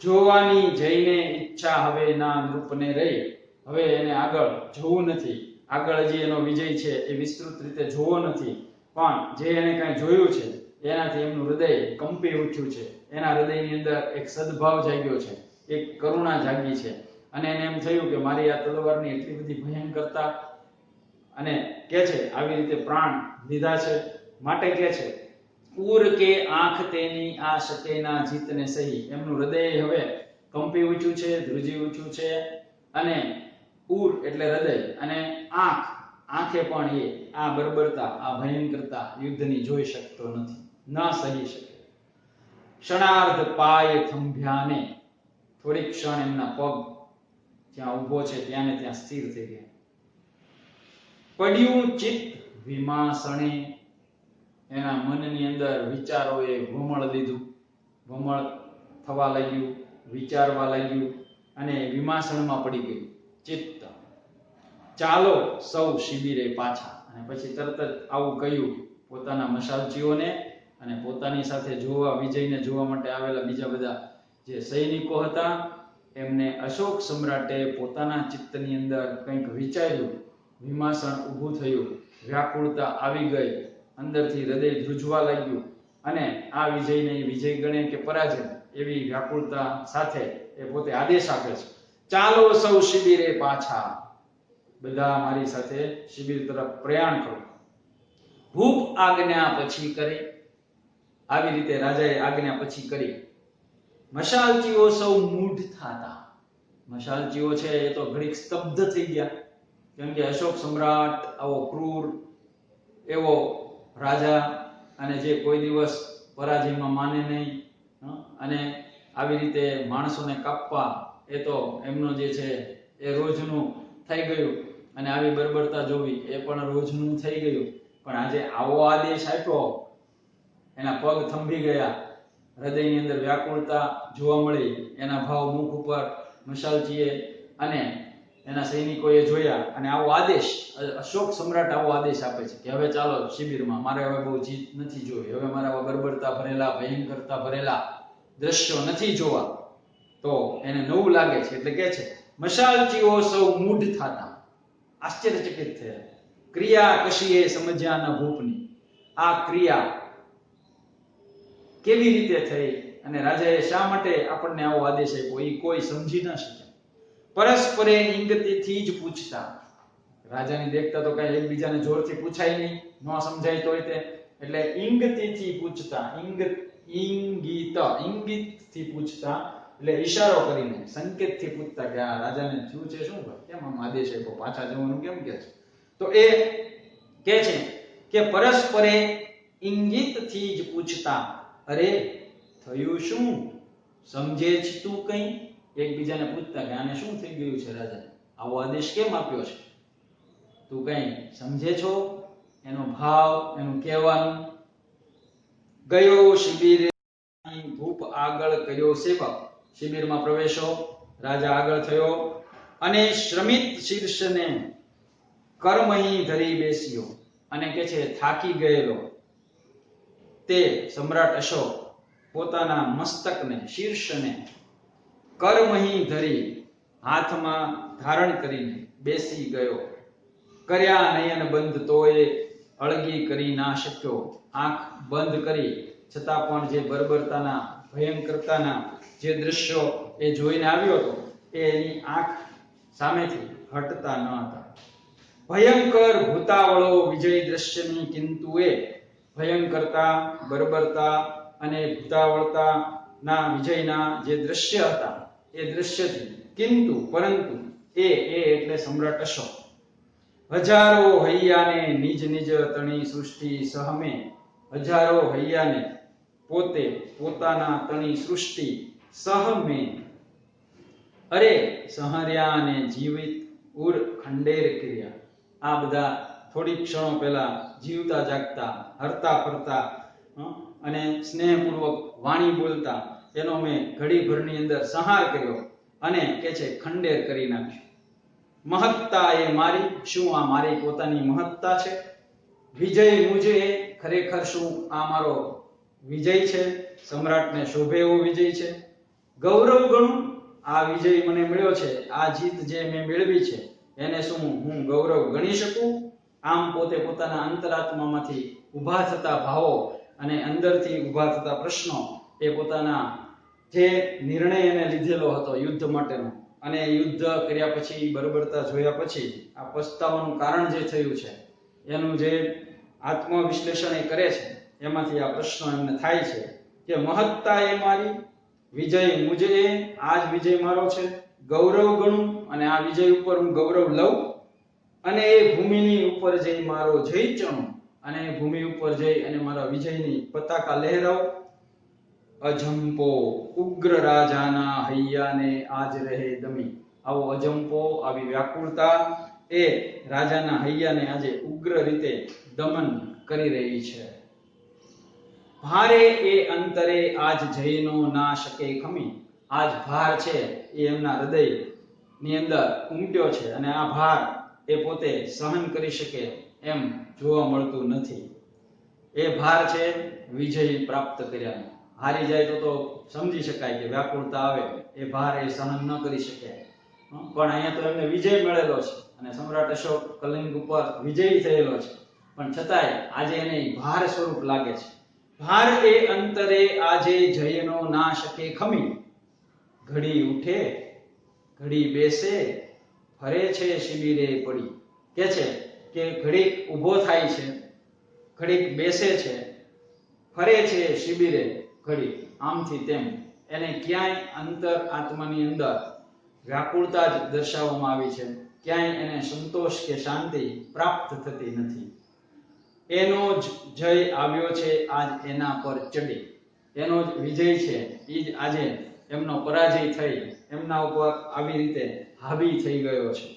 જોવાની જઈને ઈચ્છા હવે ના નૃપને રહી. હવે એને આગળ જોવું નથી. આગળ હજી એનો વિજય છે એ વિસ્તૃત રીતે જોવો નથી, પણ જે એને કાંઈ જોયું છે એનાથી એમનું હૃદય કંપી ઉઠ્યું છે. એના હૃદયની અંદર એક સદભાવ જાગ્યો છે, એક કરુણા જાગી છે, અને એને એમ થયું કે મારી આ તલવારની એટલી બધી ભયંકરતા, અને કે છે આવી રીતે પ્રાણ લીધા છે, માટે કે છે ઉર કે આંખ તેની આ શકેના જીતને સહી. એમનું હૃદય હવે કંપી ઊંચું છે, ધ્રુજી ઊંચું છે, અને ઉર એટલે હૃદય, અને આંખે પણ એ આ બર્બરતા, આ ભયંકરતા યુદ્ધની જોઈ શકતો નથી, ના સહી શકે. ક્ષણાર્ધ પાય થંભ્યાને, થોડીક ક્ષણ એમના પગ જ્યાં ઊભો છે ત્યાં ને ત્યાં સ્થિર થઈ ગયા. પડ્યું ચિત્ત વિમાસણે, એના મનની અંદર વિચારોએ ભમળ લીધું, ભમળ થવા લાગ્યું, વિચારવા લાગ્યું, અને વિમાસણમાં પડી ગયું ચિત્ત. ચાલો સૌ શિબિરે પાછા, અને પછી તરત જ આવું કહ્યું પોતાના મશાલચીઓને અને પોતાની સાથે વિજયને જોવા માટે આવેલા બીજા બધા જે સૈનિકો હતા એમને અશોક સમ્રાટે પોતાના ચિત્તની અંદર કંઈક વિચાર્યું, વિમાસણ ઊભું થયું, વ્યાકુળતા આવી ગઈ, અંદરથી હૃદય ધ્રુજવા લાગ્યું, અને આ વિજયને વિજય ગણે કે પરાજય એવી વ્યાકુળતા સાથે એ પોતે આદેશ આપે છે, ચાલો સૌ શિબિરે પાછા, બધા મારી સાથે શિબિર તરફ પ્રયાણ કરો. ભૂપ આજ્ઞા પછી કરે, આવી રીતે રાજાએ આજ્ઞા પછી કરી. મશાલચીઓ સૌ મૂઢ થાતા, મશાલચીઓ છે એ તો ઘડીક સ્તબ્ધ થઈ ગયા, કેમ કે અશોક સમ્રાટ આવો ક્રૂર એવો રાજા, અને જે કોઈ દિવસ પરાજયમાં માને નહીં, અને આવી રીતે માણસોને કાપવા એ તો એમનો જે છે એ રોજનું થઈ ગયું, અને આવી બર્બરતા જોવી એ પણ રોજનું થઈ ગયું. પણ આજે આવો આદેશ આપ્યો, એના પગ થંભી ગયા, હૃદયની અંદર વ્યાકુળતા જોવા મળી, એના ભાવ મુખ ઉપર મશાલચીએ અને એના સૈનિકોએ જોયા, અને આવો આદેશ અશોક સમ્રાટ આવો આદેશ આપે છે કે હવે ચાલો શિબિરમાં, મારે હવે બહુ જીત નથી જોવી, હવે મારે આવા બર્બરતા ભરેલા, ભયંકરતા ભરેલા દ્રશ્યો નથી જોવા. તો એને નવું લાગે છે એટલે કે છે મશાલચીઓ સૌ મૂઢ થાતા, આશ્ચર્યચકિત થયા. ક્રિયા કશીએ સમજ્યા ન ભૂપની, આ ક્રિયા કેવી રીતે થઈ અને રાજાએ શા માટે આપણને આવો આદેશ આપ્યો એ કોઈ સમજી ન શકે. પરસ્પરે ઇંગતીથી જ પૂછતા, રાજાની દેખતા તો કઈ એકબીજાને જોરથી પૂછાય નહીં, ન સમજાય તોય તે, એટલે ઇંગતીથી પૂછતા, ઇંગિતથી પૂછતા એટલે ઈશારો કરીને, સંકેતથી પૂછતા કે આ રાજાને થયું છે શું, કેમ આમ આદેશ આપ્યો, પાછા જવાનું કેમ કે છે. તો એ કે છે કે પરસ્પરે ઇંગિતથી જ પૂછતા, અરે થયું શું, સમજે છે તું કઈ, એકબીજાને પૂછતા કે આને શું થઈ ગયું છે, રાજા આવો આદેશ કેમ આપ્યો છે, તું કઈ સમજે છો, એનો ભાવ, એનું કહેવાનું. ગયો શિબિરે ભૂપ આગળ કર્યો સેવક, શિબિરમાં પ્રવેશો, રાજા આગળ થયો, અને શ્રમિત શીર્ષને કર્મહી ધરી બેસ્યો, અને કે છે થાકી ગયેલો તે સમ્રાટ અશોક પોતાના મસ્તકને, શીર્ષને કર્મહી ધરી, હાથમાં ધારણ કરીને બેસી ગયો. કર્યા નયન બંધ તોય અળગી કરી ના શક્યો, આંખ બંધ કરી છતાં પણ જે બર્બરતાના, ભયંકરતાના જે દ્રશ્યો એ જોઈને આવ્યો હતો એની આંખ સામેથી હટતા ન હતા. ભયંકર ભૂતાવળો વિજય દ્રશ્યની કિંતુ એ, ભયંકરતા, બર્બરતા અને ભૂતાવળતા ના વિજયના જે દ્રશ્ય હતા એ દ્રશ્યથી, કિંતુ પરંતુ એ એટલે સમ્રાટ અશોક, હજારો હૈયાને નિજ નિજ તણી સૃષ્ટિ સહમે, હજારો હૈયાને પોતે પોતાના તણી સૃષ્ટિ સહમે, અરે સહર્યાને જીવિત ઉર ખંડેર કર્યા, આ બધા થોડી ક્ષણો પહેલા જીવતા જાગતા, હરતા ફરતા અને સ્નેહપૂર્વક વાણી બોલતા એનો મેં ઘડીભરની અંદર સંહાર કર્યો, અને કે છે ખંડેર કરી નાખ્યો. મહત્તા એ મારી, શું આ મારી પોતાની મહત્તા છે, વિજય મુજે, ખરેખર શું આ મારો વિજય છે, સમ્રાટને શોભે એવો વિજય છે. ગૌરવ ગણું, આ વિજય મને મળ્યો છે, આ જીત જે મેં મેળવી છે એને શું હું ગૌરવ ગણી શકું. આમ પોતે પોતાના અંતરાત્મામાંથી ઊભા થતા ભાવો અને અંદરથી ઊભા થતા પ્રશ્નો, એ પોતાના જે નિર્ણય એને લીધેલો હતો યુદ્ધ માટેનો, અને યુદ્ધ કર્યા પછી, બર્બરતા જોયા પછી આ પસ્તાવાનું કારણ જે થયું છે એનું જે આત્મવિશ્લેષણ એ કરે છે, એમાંથી આ પ્રશ્નો એમને થાય છે કે મહત્તા એ મારી, વિજય મુજે, આ જ વિજય મારો છે, ગૌરવ ગણું અને આ વિજય ઉપર હું ગૌરવ લઉં, અને એ ભૂમિની ઉપર જઈ મારો જય ચણું અને એ ભૂમિ ઉપર જઈ અને મારા વિજયની પતાકા લહેરાવું. અજંપો ઉગ્ર રાજાના હૈયાને આજ રહે દમી. આવો અજંપો, આવી વ્યાકુળતા એ રાજાના હૈયાને આજે ઉગ્ર રીતે દમન કરી રહી છે. ભારે એ અંતરે આજ જયનો ના શકે ખમી. આજ ભાર છે એ એમના હૃદય ની અંદર ઉમટ્યો છે અને આ ભાર એ પોતે સહન કરી શકે એમ જોવા મળતું નથી. એ ભાર છે વિજય પ્રાપ્ત કર્યાનો. હારી જાય તો સમજી શકાય કે વ્યાકુળતા આવે, એ ભાર એ સહન ન કરી શકે, પણ અહીંયા તો એમને વિજય મળેલો છે અને સમ્રાટ અશોક કલિંગ ઉપર વિજયી થયેલો છે, પણ છતાંય આજે એને ભાર સ્વરૂપ લાગે છે. ભાર એ અંતરે આજે જયનો ના શકે ખમી. ઘડી ઉઠે ઘડી બેસે ફરે છે શિબિરે પડી. કે છે કે ઘડીક ઊભો થાય છે, ઘડીક બેસે છે, ફરે છે શિબિરે ઘડી, આમથી તેમ. એને ક્યાંય અંતર આત્માની અંદર વ્યાકુળતા જ દર્શાવવામાં આવી છે, ક્યાંય એને સંતોષ કે શાંતિ પ્રાપ્ત થતી નથી. એનો જ જય આવ્યો છે આજ એના પર ચડી. એનો જ વિજય છે એ જ આજે એમનો પરાજય થઈ એમના ઉપર આવી રીતે હાવી થઈ ગયો છે.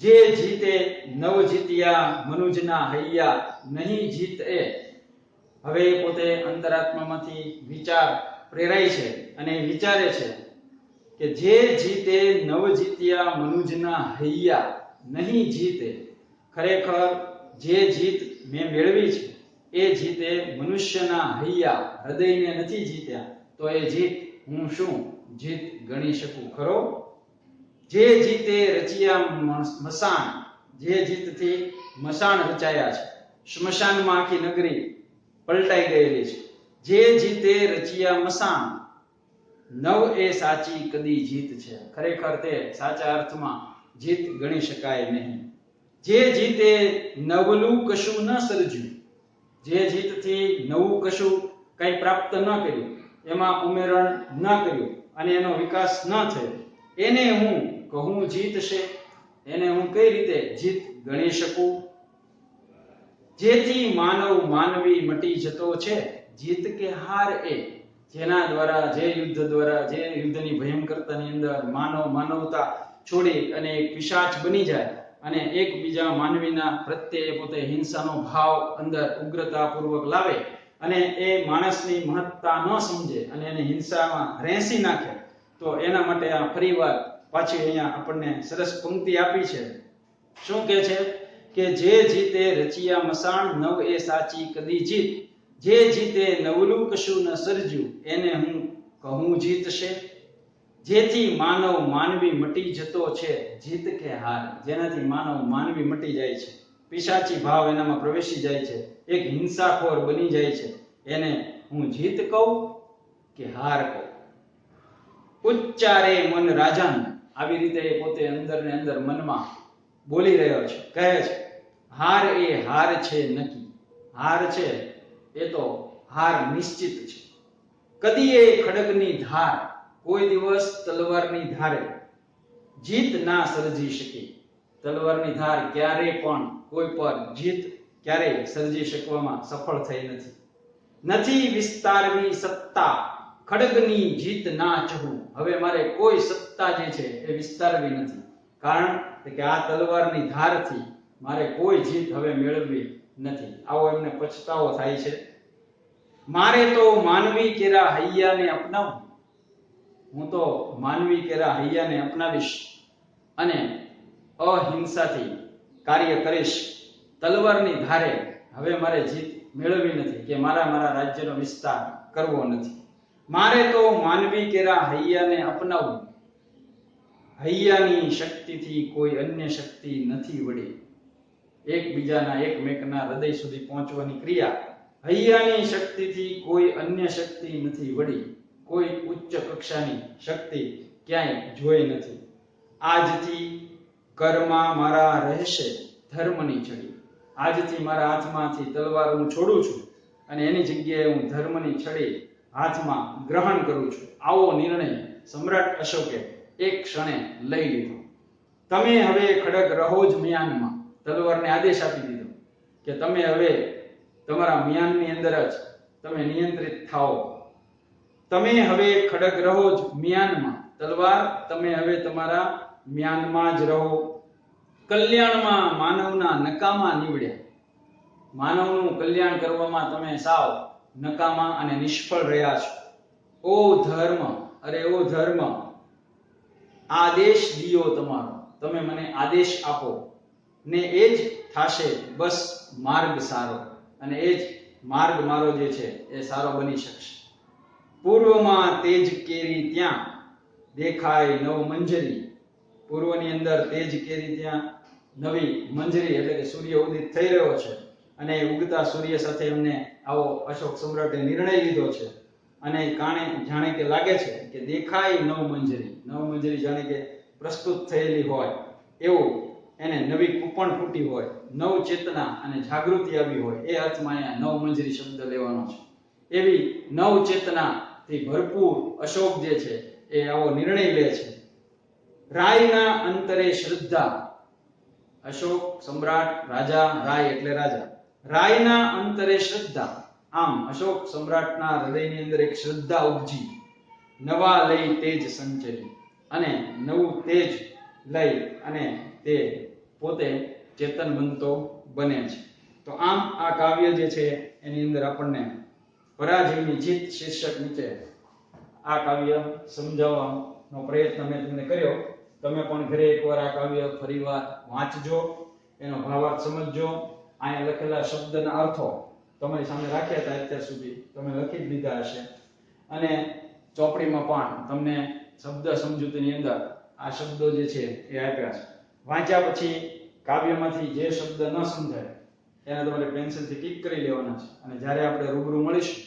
જે જીતે નવ જીત્યા મનુજના હૈયા, નહીં જીત એ. હવે પોતે અંતરાત્મામાંથી વિચાર પ્રેરાય છે અને વિચારે છે કે જે જીતે નવ જીત્યા મનુજના હૈયા, નહીં જીતે. ખરેખર જે જીત મેં મેળવી છે એ જીતે મનુષ્યના હૈયા, હૃદયને નથી જીત્યા, તો એ જીત હું શું જીત ગણી શકું ખરો? જે જીતે રચિયા મસાણ. જે જીતથી મસાણ રચાયા છે, સ્મશાનમાં આખી નગરી પલટાઈ ગયેલી છે. જે જીતે રચિયા મસાણ, નવ એ સાચી કદી જીત છે. ખરેખર તે સાચા અર્થમાં જીત ગણી શકાય નહીં. જે જીતે નવલું કશું ન સર્જ્યું. જે જીતથી નવું કશું કંઈ પ્રાપ્ત ન કર્યું, એમાં ઉમેરણ ન કર્યું અને એનો વિકાસ ન થયો, એને હું કહું જીત છે? એને હું કઈ રીતે જીત ગણી શકું? જેથી માનવ માનવી મટી જતો છે, જીત કે હાર એ. જેના દ્વારા, જે યુદ્ધ દ્વારા, જે યુદ્ધની ભયંકરતાની અંદર માનવ માનવતા છોડી અને એક પિશાચ બની જાય અને એકબીજા માનવીના પ્રત્યે પોતે હિંસાનો ભાવ અંદર ઉગ્રતાપૂર્વક લાવે અને એ માણસની મહત્તા ન સમજે અને એને હિંસામાં રેંસી નાખે, તો એના માટે આ ફરીવાર પાછી અહીંયા આપણને સરસ પંક્તિ આપી છે. શું કહે છે કે જે જીતે રચિયા મસાણ, નવ એ સાચી કદી જીત. જે જીતે નવલું કશું ન સર્જ્યું, એને હું કહું જીત છે? જેથી માનવ માનવી મટી જતો છે, જીત કે હાર. જેનાથી માનવ માનવી મટી જાય છે, પિશાચી ભાવ એનામાં પ્રવેશી જાય છે, એક હિંસાખોર બની જાય છે, એને હું જીત કહું કે હાર કહું? ઉચ્ચારે મન રાજાન. આવી રીતે પોતે અંદર ને અંદર મનમાં બોલી રહ્યો છે, કહે છે હાર એ હાર છે નક્કી. હાર છે એ તો હાર નિશ્ચિત છે. કદી એ ખડગની ધાર, કોઈ દિવસ તલવારની ધારે જીત ના સર્જી શકી. તલવારની ધાર ક્યારેય પણ કોઈ પર જીત ક્યારેય સર્જી શકવામાં સફળ થઈ નથી. નથી વિસ્તારવી સત્તા, ખડગની જીત ના ચહું. હવે મારે કોઈ સત્તા જે છે એ વિસ્તારવી નથી, કારણ કે આ તલવારની ધારથી મારે કોઈ જીત હવે મેળવવી નથી. આવો એમને પછતાવો થાય છે. મારે તો માનવી કેરા હૈયાને અપનાવું. હું તો માનવી કેરા હૈયાને અપનાવીશ અને અહિંસાથી કાર્ય કરીશ. તલવારની ધારે હવે મારે જીત મેળવવી નથી કે મારા રાજ્યનો વિસ્તાર કરવો નથી. મારે તો માનવી કેરા હૈયાને અપનાવવું. હૈયાની શક્તિથી કોઈ અન્ય શક્તિ નથી વળી. એકબીજાના એકમેકના હૃદય સુધી પહોંચવાની ક્રિયા, હૈયાની શક્તિથી કોઈ અન્ય શક્તિ નથી વળી. કોઈ ઉચ્ચ કક્ષાની શક્તિ ક્યાંય જોઈ નથી. આજથી કરમાં મારા રહેશે ધર્મની છડી. આજથી મારા હાથમાંથી તલવાર હું છોડું છું અને એની જગ્યાએ હું ધર્મની છડી હાથમાં ગ્રહણ કરું છું. આવો નિર્ણય સમ્રાટ અશોકે એક ક્ષણે લઈ લીધો. તમે હવે ખડગ રહો જ મ્યાનમાં. તલવારને આદેશ આપી દીધો કે તમે હવે તમારા મ્યાનની અંદર જ તમે નિયંત્રિત થાઓ. તમે હવે ખડગ રહો જ મ્યાનમાં. તલવાર તમે હવે તમારા મ્યાનમાં જ રહો. કલ્યાણમાં માનવના નકામા નીવડ્યા. માનવનું કલ્યાણ કરવામાં તમે સાવ નકામા અને નિષ્ફળ રહ્યા છો. ઓ ધર્મ, અરે ઓ ધર્મ, આદેશ દિયો તમારો. તમે મને આદેશ આપો ને એ જ થાશે બસ માર્ગ સારો, અને એ જ માર્ગ મારો જે છે એ સારો બની શકશે. પૂર્વમાં તેજ કેરી ત્યાં દેખાય નવ મંજરી. પૂર્વની અંદર તેજ કેરી ત્યાં નવી મંજરી એટલે કે સૂર્ય ઉદિત થઈ રહ્યો છે, અને ઉગતા સૂર્ય સાથે એમને આવો અશોક સમ્રાટે નિર્ણય લીધો છે. અને જાણે કે લાગે છે કે દેખાય નવ મંજરી. નવ મંજરી જાણે કે પ્રસ્તુત થયેલી હોય એવું એને નવી કૂપણ ફૂટી હોય, નવ ચેતના અને જાગૃતિ આવી હોય, એ અર્થમાં અહીંયા નવ મંજરી શબ્દ લેવાનો છે. એવી નવ ચેતનાથી ભરપૂર અશોક જે છે એ આવો નિર્ણય લે છે. રાયના અંતરે શ્રદ્ધા. અશોક સમ્રાટ, રાજા, રાય એટલે રાજા. રાયના અંતરે શ્રદ્ધા. આમ અશોક સમ્રાટના હૃદયની અંદર એક શ્રદ્ધા ઉપજી. નવા લઈ તેજ સંચરી. અને નવું તેજ લઈ અને તે પોતે ચેતન બનતો બને છે. તો આમ આ કાવ્ય જે છે એની અંદર આપણને પરાજયની જીત શીર્ષક નીચે આ કાવ્ય સમજાવવાનો પ્રયત્ન મેં તમને કર્યો. તમે પણ ઘરે એકવાર આ કાવ્ય ફરીવાર વાંચજો, એનો ભાવાર્થ સમજજો. અહીંયા લખેલા શબ્દના અર્થો તમારી સામે રાખ્યા હતા અત્યાર સુધી, તમે લખી જ લીધા હશે. અને ચોપડીમાં પણ તમને શબ્દ સમજૂતીની અંદર આ શબ્દો જે છે એ આપ્યા છે. વાંચ્યા પછી કાવ્યમાંથી જે શબ્દ ન સમજાય એને તમારે પેન્સિલથી ટીક કરી લેવાના છે. અને જ્યારે આપણે રૂબરૂ મળીશું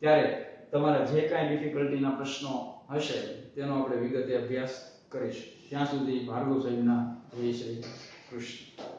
ત્યારે તમારા જે કાંઈ ડિફિકલ્ટીના પ્રશ્નો હશે તેનો આપણે વિગતે અભ્યાસ કરીશું. ત્યાં સુધી ભાર્ગવ સાહેબના જય શ્રી કૃષ્ણ.